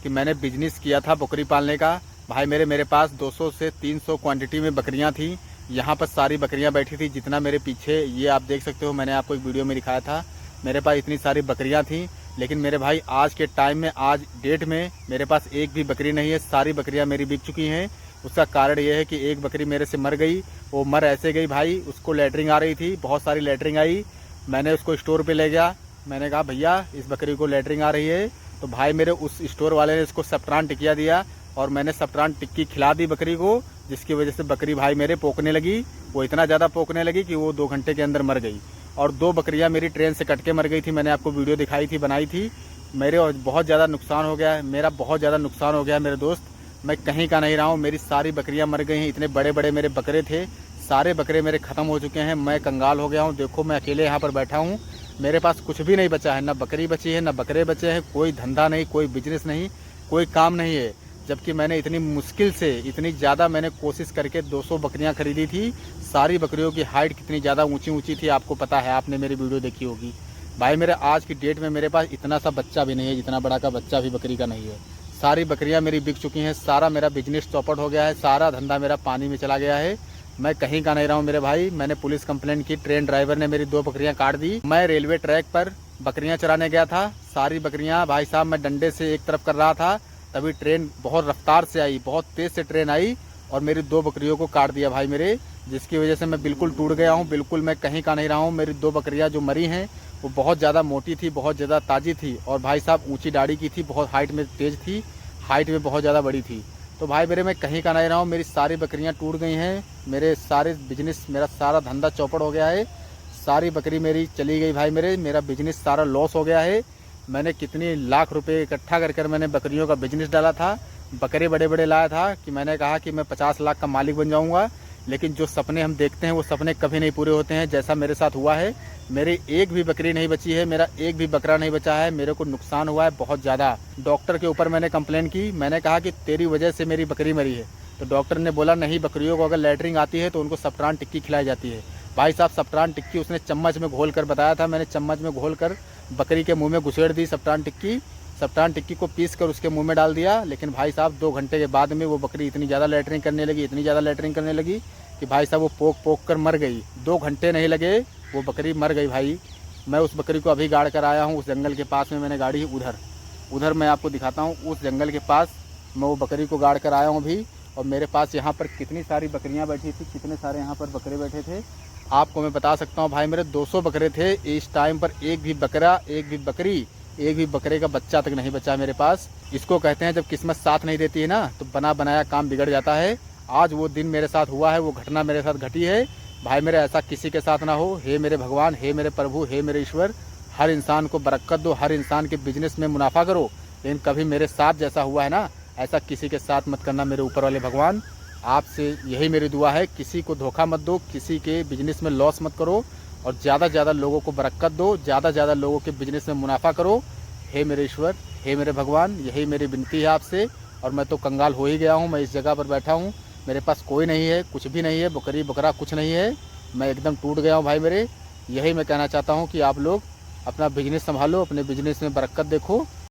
कि मैंने बिजनेस किया था बकरी पालने का। भाई मेरे पास 200 से 300 क्वांटिटी में बकरियां थी। यहाँ पर सारी बकरियां बैठी थी, जितना मेरे पीछे ये आप देख सकते हो, मैंने आपको एक वीडियो में दिखाया था। मेरे पास इतनी सारी बकरियां थी, लेकिन मेरे भाई आज के टाइम में, आज डेट में मेरे पास एक भी बकरी नहीं है। सारी बकरियां मेरी बिक चुकी हैं। उसका कारण ये है कि एक बकरी मेरे से मर गई। वो मर ऐसे गई भाई, उसको लैटरिंग आ रही थी, बहुत सारी लैटरिंग आई। मैंने उसको स्टोर पे ले गया। मैंने कहा भैया इस बकरी को लैटरिंग आ रही है, तो भाई मेरे उस स्टोर वाले ने इसको सप्तान टिकिया दिया और मैंने सप्तान टिक्की खिला दी बकरी को, जिसकी वजह से बकरी भाई मेरे पोकने लगी। वो इतना ज़्यादा पोकने लगी कि वो 2 घंटे के अंदर मर गई। और 2 बकरियां मेरी ट्रेन से कट के मर गई थी। मैंने आपको वीडियो दिखाई थी, बनाई थी। मेरे बहुत ज़्यादा नुकसान हो गया है, मेरा बहुत ज़्यादा नुकसान हो गया है मेरे दोस्त। मैं कहीं का नहीं रहा हूँ, मेरी सारी बकरियाँ मर गई हैं। इतने बड़े बड़े मेरे बकरे थे, सारे बकरे मेरे ख़त्म हो चुके हैं। मैं कंगाल हो गया हूँ। देखो मैं अकेले यहाँ पर बैठा हूँ, मेरे पास कुछ भी नहीं बचा है। ना बकरी बची है, ना बकरे बचे हैं। कोई धंधा नहीं, कोई बिजनेस नहीं, कोई काम नहीं है। जबकि मैंने इतनी मुश्किल से, इतनी ज़्यादा मैंने कोशिश करके 200 बकरियां खरीदी थी। सारी बकरियों की हाइट कितनी ज़्यादा ऊंची ऊंची थी आपको पता है, आपने मेरी वीडियो देखी होगी। भाई मेरे आज की डेट में मेरे पास इतना सा बच्चा भी नहीं है, जितना बड़ा का बच्चा भी बकरी का नहीं है। सारी बकरियां मेरी बिक चुकी हैं। सारा मेरा बिजनेस चौपट हो गया है, सारा धंधा मेरा पानी में चला गया है। मैं कहीं का नहीं रहा हूँ मेरे भाई। मैंने पुलिस कंप्लेंट की, ट्रेन ड्राइवर ने मेरी 2 बकरियां काट दी। मैं रेलवे ट्रैक पर बकरियां चराने गया था। सारी बकरियां भाई साहब मैं डंडे से एक तरफ कर रहा था, तभी ट्रेन बहुत रफ्तार से आई, बहुत तेज से ट्रेन आई और मेरी 2 बकरियों को काट दिया भाई मेरे, जिसकी वजह से मैं बिल्कुल टूट गया हूँ। बिल्कुल मैं कहीं का नहीं रहा हूँ। मेरी 2 बकरियां जो मरी हैं वो बहुत ज़्यादा मोटी थी, बहुत ज़्यादा ताज़ी थी और भाई साहब ऊँची दाढ़ी की थी, बहुत हाइट में तेज थी, हाइट में बहुत ज़्यादा बड़ी थी। तो भाई मेरे मैं कहीं का नहीं रहा हूँ। मेरी सारी बकरियां टूट गई हैं। मेरे सारे बिजनेस, मेरा सारा धंधा चौपट हो गया है। सारी बकरी मेरी चली गई भाई मेरा बिजनेस सारा लॉस हो गया है। मैंने कितनी लाख रुपए इकट्ठा कर मैंने बकरियों का बिजनेस डाला था। बकरे बड़े बड़े लाया था कि मैंने कहा कि मैं 50 लाख का मालिक बन जाऊँगा। लेकिन जो सपने हम देखते हैं वो सपने कभी नहीं पूरे होते हैं, जैसा मेरे साथ हुआ है। मेरी एक भी बकरी नहीं बची है, मेरा एक भी बकरा नहीं बचा है। मेरे को नुकसान हुआ है बहुत ज़्यादा। डॉक्टर के ऊपर मैंने कंप्लेन की। मैंने कहा कि तेरी वजह से मेरी बकरी मरी है, तो डॉक्टर ने बोला नहीं, बकरियों को अगर लैटरिंग आती है तो उनको सप्तान टिक्की खिलाई जाती है। भाई साहब सप्तान टिक्की उसने चम्मच में घोल कर बताया था, मैंने चम्मच में घोल कर बकरी के मुँह में घुसेड़ दी सप्तान टिक्की। सप्तान टिक्की को पीस कर उसके मुँह में डाल दिया। लेकिन भाई साहब 2 घंटे के बाद में वो बकरी इतनी ज़्यादा लैटरिंग करने लगी, इतनी ज़्यादा लैटरिंग करने लगी कि भाई साहब वो पोक पोक कर मर गई। 2 घंटे नहीं लगे, वो बकरी मर गई भाई। मैं उस बकरी को अभी गाड़ कर आया हूँ। उस जंगल के पास में मैंने गाड़ी, उधर मैं आपको दिखाता हूँ। उस जंगल के पास मैं वो बकरी को गाड़ कर आया हूँ अभी। और मेरे पास यहाँ पर कितनी सारी बकरियाँ बैठी थी, कितने सारे यहाँ पर बकरे बैठे थे, आपको मैं बता सकता हूँ भाई। मेरे 200 बकरे थे। इस टाइम पर एक भी बकरा, एक भी बकरी, एक भी बकरे का बच्चा तक नहीं बचा मेरे पास। इसको कहते हैं जब किस्मत साथ नहीं देती है ना, तो बना बनाया काम बिगड़ जाता है। आज वो दिन मेरे साथ हुआ है, वो घटना मेरे साथ घटी है भाई। मेरे ऐसा किसी के साथ ना हो। हे मेरे भगवान, हे मेरे प्रभु, हे मेरे ईश्वर, हर इंसान को बरकत दो, हर इंसान के बिजनेस में मुनाफा करो। लेकिन कभी मेरे साथ जैसा हुआ है ना, ऐसा किसी के साथ मत करना मेरे ऊपर वाले भगवान। आपसे यही मेरी दुआ है, किसी को धोखा मत दो, किसी के बिजनेस में लॉस मत करो और ज़्यादा से ज़्यादा लोगों को बरकत दो, ज़्यादा से ज़्यादा लोगों के बिजनेस में मुनाफा करो। हे मेरे ईश्वर, हे मेरे भगवान, यही मेरी विनती है आपसे। और मैं तो कंगाल हो ही गया हूँ। मैं इस जगह पर बैठा हूँ, मेरे पास कोई नहीं है, कुछ भी नहीं है, बकरी बकरा कुछ नहीं है। मैं एकदम टूट गया हूँ भाई मेरे। यही मैं कहना चाहता हूँ कि आप लोग अपना बिजनेस संभालो, अपने बिजनेस में बरकत देखो।